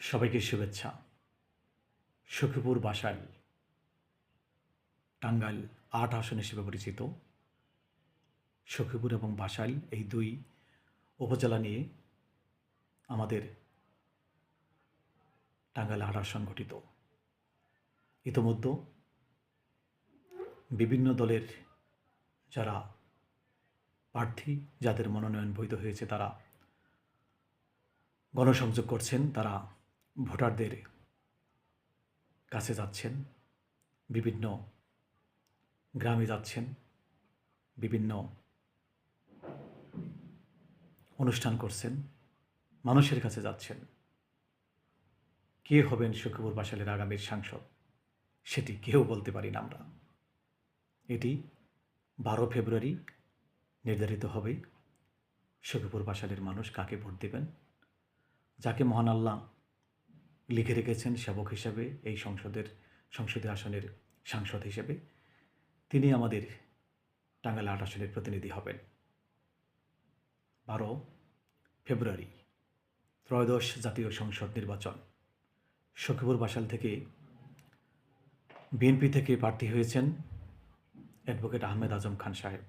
সবাইকে শুভেচ্ছা। সখীপুর বাসাইল টাঙ্গাইল ৮ আসন হিসেবে পরিচিত। সখীপুর এবং বাসাইল এই দুই উপজেলা নিয়ে আমাদের টাঙ্গাইল ৮ আসন গঠিত। ইতোমধ্যে বিভিন্ন দলের যারা প্রার্থী, যাদের মনোনয়ন বৈধ হয়েছে, তারা গণসংযোগ করছেন, তারা ভোটারদের কাছে যাচ্ছেন, বিভিন্ন গ্রামে যাচ্ছেন, বিভিন্ন অনুষ্ঠান করছেন, মানুষের কাছে যাচ্ছেন। কে হবেন সখীপুর বাসাইলের আগামীর সাংসদ সেটি কেউ বলতে পারি না আমরা। এটি 12 ফেব্রুয়ারি নির্ধারিত হবে। সখীপুর বাসাইলের মানুষ কাকে ভোট দেবেন, যাকে মহান আল্লাহ লিখে রেখেছেন সেবক হিসেবে, এই সংসদীয় আসনের সাংসদ হিসেবে, তিনি আমাদের টাঙ্গাইল ৮ আসনের প্রতিনিধি হবেন। 12 ফেব্রুয়ারি ত্রয়োদশ জাতীয় সংসদ নির্বাচন। সখীপুর বাসাইল থেকে বিএনপি থেকে প্রার্থী হয়েছেন অ্যাডভোকেট আহমেদ আজম খান সাহেব।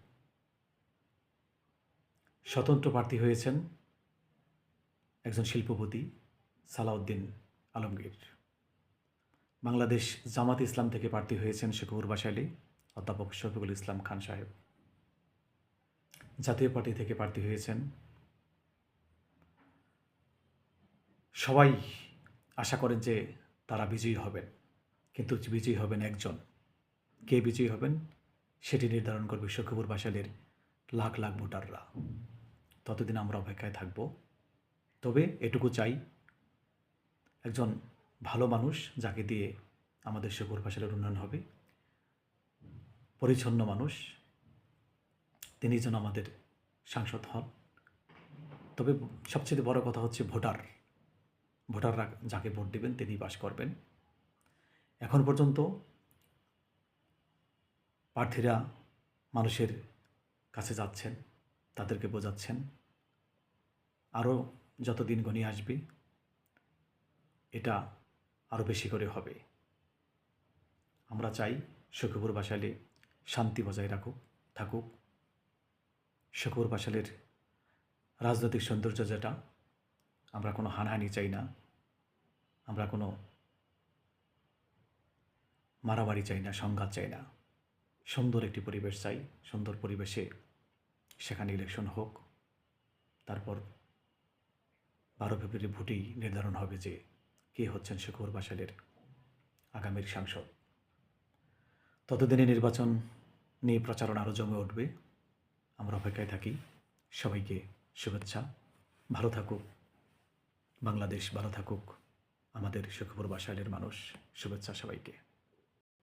স্বতন্ত্র প্রার্থী হয়েছেন একজন শিল্পপতি সালাউদ্দিন আলমগীর। বাংলাদেশ জামাত ইসলাম থেকে প্রার্থী হয়েছেন সখীপুর বাসাইলে অধ্যাপক শফিকুল ইসলাম খান সাহেব। জাতীয় পার্টি থেকে প্রার্থী হয়েছেন, সবাই আশা করেন যে তারা বিজয়ী হবেন, কিন্তু বিজয়ী হবেন একজন। কে বিজয়ী হবেন সেটি নির্ধারণ করবে সখীপুর বাসাইলের লাখ লাখ ভোটাররা। ততদিন আমরা অপেক্ষায় থাকব। তবে এটুকু চাই, একজন ভালো মানুষ যাকে দিয়ে আমাদের সখীপুর বাসাইলের উন্নয়ন হবে, পরিচ্ছন্ন মানুষ, তিনি যেন আমাদের সাংসদ হন। তবে সবচেয়ে বড় কথা হচ্ছে ভোটাররা যাকে ভোট দেবেন তিনি পাস করবেন। এখন পর্যন্ত প্রার্থীরা মানুষের কাছে যাচ্ছেন, তাদেরকে বোঝাচ্ছেন। আরও যত দিন গণিয়ে আসবে এটা আরও বেশি করে হবে। আমরা চাই সখীপুর বাসাইলে শান্তি বজায় থাকুক। সখীপুর বাসাইলের রাজনৈতিক সৌন্দর্য যেটা, আমরা কোনো হানাহানি চাই না, আমরা কোনো মারামারি চাই না, সংঘাত চাই না। সুন্দর একটি পরিবেশ চাই। সুন্দর পরিবেশে সেখানে ইলেকশন হোক। তারপর 12 ফেব্রুয়ারি ভোটেই নির্ধারণ হবে যে কে হচ্ছেন সখীপুর বাসাইলের আগামীর সাংসদ। ততদিনে নির্বাচন নিয়ে প্রচারণা আরও জমে উঠবে। আমরা অপেক্ষায় থাকি। সবাইকে শুভেচ্ছা। ভালো থাকুক বাংলাদেশ, ভালো থাকুক আমাদের সখীপুর বাসাইলের মানুষ। শুভেচ্ছা সবাইকে।